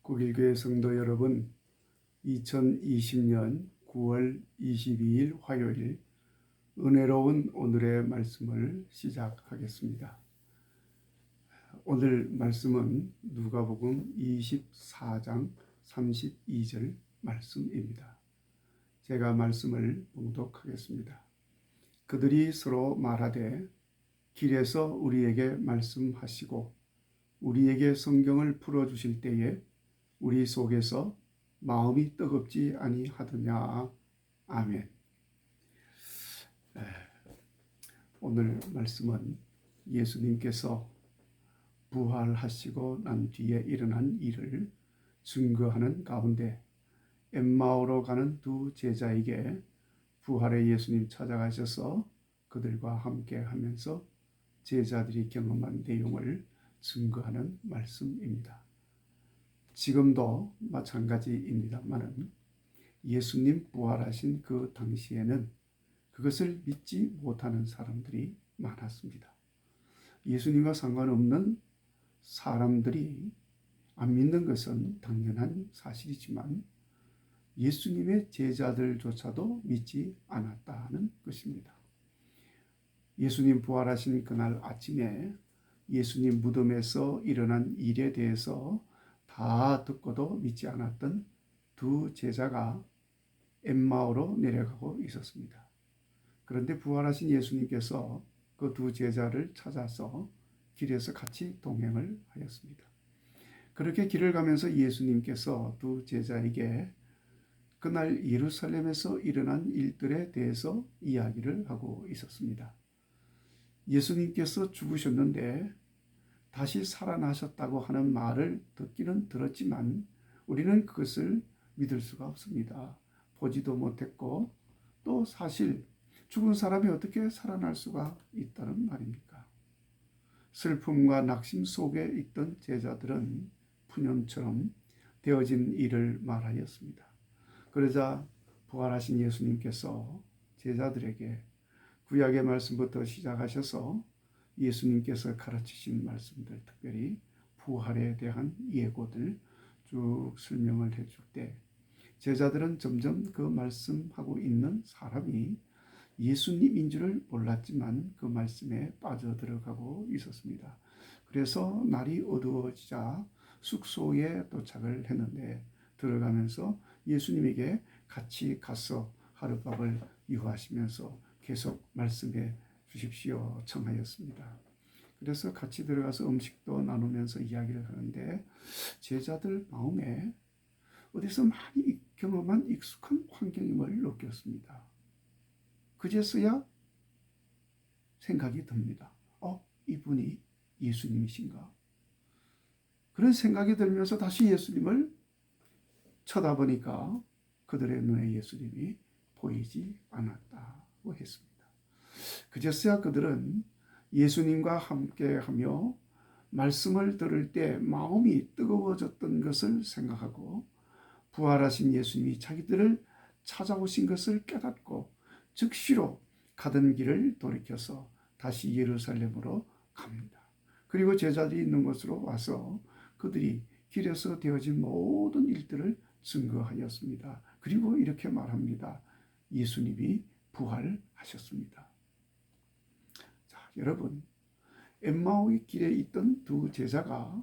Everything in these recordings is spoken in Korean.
국일교회 성도 여러분, 2020년 9월 22일 화요일 은혜로운 오늘의 말씀을 시작하겠습니다. 오늘 말씀은 누가복음 24장 32절 말씀입니다. 제가 말씀을 봉독하겠습니다. 그들이 서로 말하되 길에서 우리에게 말씀하시고 우리에게 성경을 풀어주실 때에 우리 속에서 마음이 뜨겁지 아니하더냐. 아멘. 오늘 말씀은 예수님께서 부활하시고 난 뒤에 일어난 일을 증거하는 가운데 엠마오로 가는 두 제자에게 부활의 예수님 찾아가셔서 그들과 함께 하면서 제자들이 경험한 내용을 증거하는 말씀입니다. 지금도 마찬가지입니다만은 예수님 부활하신 그 당시에는 그것을 믿지 못하는 사람들이 많았습니다. 예수님과 상관없는 사람들이 안 믿는 것은 당연한 사실이지만 예수님의 제자들조차도 믿지 않았다는 것입니다. 예수님 부활하신 그날 아침에 예수님 무덤에서 일어난 일에 대해서 다 듣고도 믿지 않았던 두 제자가 엠마오로 내려가고 있었습니다. 그런데 부활하신 예수님께서 그 두 제자를 찾아서 길에서 같이 동행을 하였습니다. 그렇게 길을 가면서 예수님께서 두 제자에게 그날 예루살렘에서 일어난 일들에 대해서 이야기를 하고 있었습니다. 예수님께서 죽으셨는데 다시 살아나셨다고 하는 말을 듣기는 들었지만 우리는 그것을 믿을 수가 없습니다. 보지도 못했고 또 사실 죽은 사람이 어떻게 살아날 수가 있다는 말입니까? 슬픔과 낙심 속에 있던 제자들은 푸념처럼 되어진 일을 말하였습니다. 그러자 부활하신 예수님께서 제자들에게 구약의 말씀부터 시작하셔서 예수님께서 가르치신 말씀들, 특별히 부활에 대한 예고들 쭉 설명을 해줄 때 제자들은 점점 그 말씀하고 있는 사람이 예수님인 줄을 몰랐지만 그 말씀에 빠져들어가고 있었습니다. 그래서 날이 어두워지자 숙소에 도착을 했는데 들어가면서 예수님에게 같이 가서 하룻밤을 유하시면서 계속 말씀해 주십시오 청하였습니다. 그래서 같이 들어가서 음식도 나누면서 이야기를 하는데 제자들 마음에 어디서 많이 경험한 익숙한 환경임을 느꼈습니다. 그제서야 생각이 듭니다. 이분이 예수님이신가? 그런 생각이 들면서 다시 예수님을 쳐다보니까 그들의 눈에 예수님이 보이지 않았다고 했습니다. 그제서야 그들은 예수님과 함께하며 말씀을 들을 때 마음이 뜨거워졌던 것을 생각하고 부활하신 예수님이 자기들을 찾아오신 것을 깨닫고 즉시로 가던 길을 돌이켜서 다시 예루살렘으로 갑니다. 그리고 제자들이 있는 곳으로 와서 그들이 길에서 되어진 모든 일들을 증거하였습니다. 그리고 이렇게 말합니다. 예수님이 부활하셨습니다. 자, 여러분, 엠마오의 길에 있던 두 제자가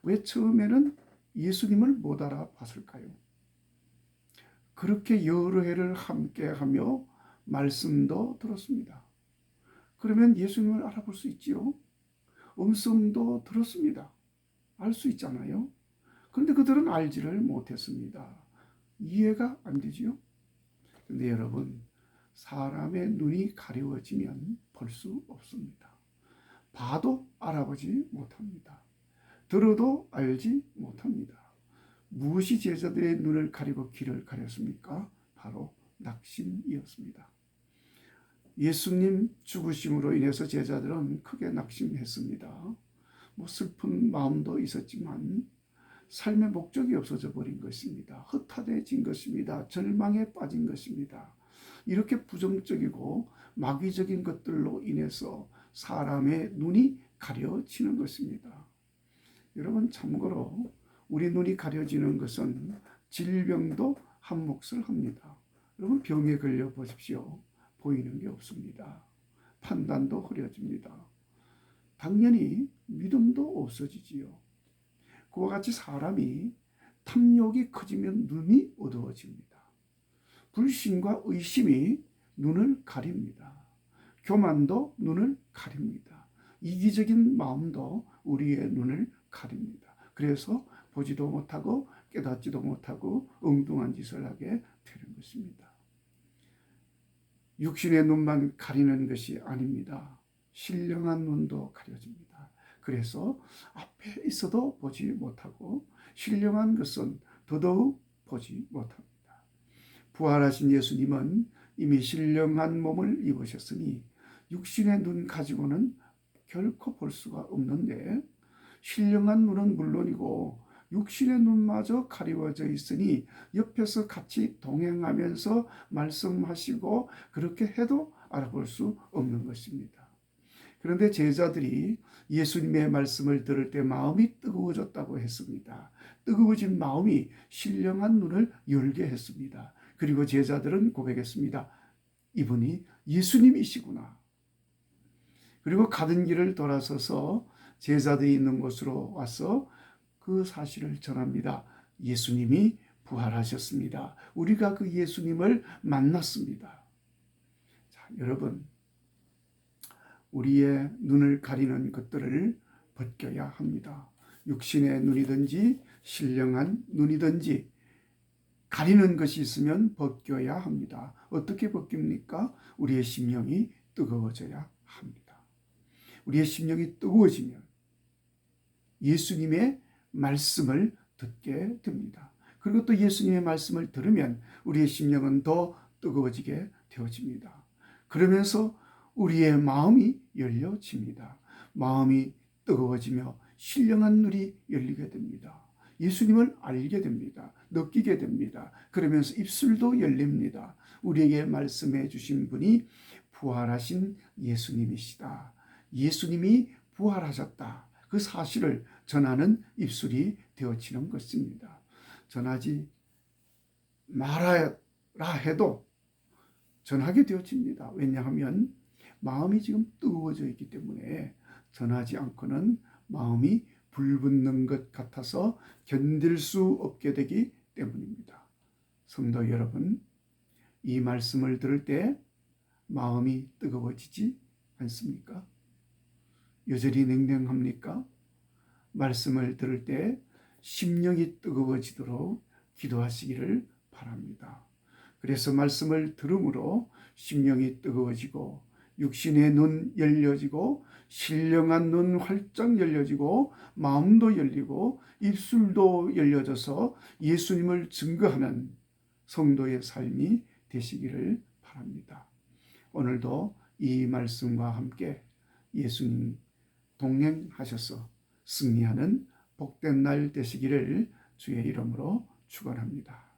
왜 처음에는 예수님을 못 알아봤을까요? 그렇게 여러 해를 함께하며 말씀도 들었습니다. 그러면 예수님을 알아볼 수 있지요. 음성도 들었습니다. 알 수 있잖아요. 그런데 그들은 알지를 못했습니다. 이해가 안 되지요. 그런데 여러분, 사람의 눈이 가려워지면 볼 수 없습니다. 봐도 알아보지 못합니다. 들어도 알지 못합니다. 무엇이 제자들의 눈을 가리고 귀를 가렸습니까? 바로 낙심이었습니다. 예수님 죽으심으로 인해서 제자들은 크게 낙심했습니다. 슬픈 마음도 있었지만 삶의 목적이 없어져 버린 것입니다. 흩어진 것입니다. 절망에 빠진 것입니다. 이렇게 부정적이고 마귀적인 것들로 인해서 사람의 눈이 가려지는 것입니다. 여러분, 참고로 우리 눈이 가려지는 것은 질병도 한 몫을 합니다. 여러분 병에 걸려 보십시오. 보이는 게 없습니다. 판단도 흐려집니다. 당연히 믿음도 없어지지요. 그와 같이 사람이 탐욕이 커지면 눈이 어두워집니다. 불신과 의심이 눈을 가립니다. 교만도 눈을 가립니다. 이기적인 마음도 우리의 눈을 가립니다. 그래서 보지도 못하고 깨닫지도 못하고 엉뚱한 짓을 하게 되는 것입니다. 육신의 눈만 가리는 것이 아닙니다. 신령한 눈도 가려집니다. 그래서 앞에 있어도 보지 못하고 신령한 것은 더더욱 보지 못합니다. 부활하신 예수님은 이미 신령한 몸을 입으셨으니 육신의 눈 가지고는 결코 볼 수가 없는데 신령한 눈은 물론이고 육신의 눈마저 가리워져 있으니 옆에서 같이 동행하면서 말씀하시고 그렇게 해도 알아볼 수 없는 것입니다. 그런데 제자들이 예수님의 말씀을 들을 때 마음이 뜨거워졌다고 했습니다. 뜨거워진 마음이 신령한 눈을 열게 했습니다. 그리고 제자들은 고백했습니다. 이분이 예수님이시구나. 그리고 가던 길을 돌아서서 제자들이 있는 곳으로 와서 그 사실을 전합니다. 예수님이 부활하셨습니다. 우리가 그 예수님을 만났습니다. 자, 여러분, 우리의 눈을 가리는 것들을 벗겨야 합니다. 육신의 눈이든지 신령한 눈이든지 가리는 것이 있으면 벗겨야 합니다. 어떻게 벗깁니까? 우리의 심령이 뜨거워져야 합니다. 우리의 심령이 뜨거워지면 예수님의 말씀을 듣게 됩니다. 그리고 또 예수님의 말씀을 들으면 우리의 심령은 더 뜨거워지게 되어집니다. 그러면서 우리의 마음이 열려집니다. 마음이 뜨거워지며 신령한 눈이 열리게 됩니다. 예수님을 알게 됩니다. 느끼게 됩니다. 그러면서 입술도 열립니다. 우리에게 말씀해 주신 분이 부활하신 예수님이시다. 예수님이 부활하셨다. 그 사실을 전하는 입술이 되어지는 것입니다. 전하지 말아라 해도 전하게 되어집니다. 왜냐하면 마음이 지금 뜨거워져 있기 때문에 전하지 않고는 마음이 불붙는 것 같아서 견딜 수 없게 되기 때문입니다. 성도 여러분, 이 말씀을 들을 때 마음이 뜨거워지지 않습니까? 여전히 냉랭합니까? 말씀을 들을 때 심령이 뜨거워지도록 기도하시기를 바랍니다. 그래서 말씀을 들음으로 심령이 뜨거워지고 육신의 눈 열려지고 신령한 눈 활짝 열려지고 마음도 열리고 입술도 열려져서 예수님을 증거하는 성도의 삶이 되시기를 바랍니다. 오늘도 이 말씀과 함께 예수님 동행하셔서 승리하는 복된 날 되시기를 주의 이름으로 축원합니다.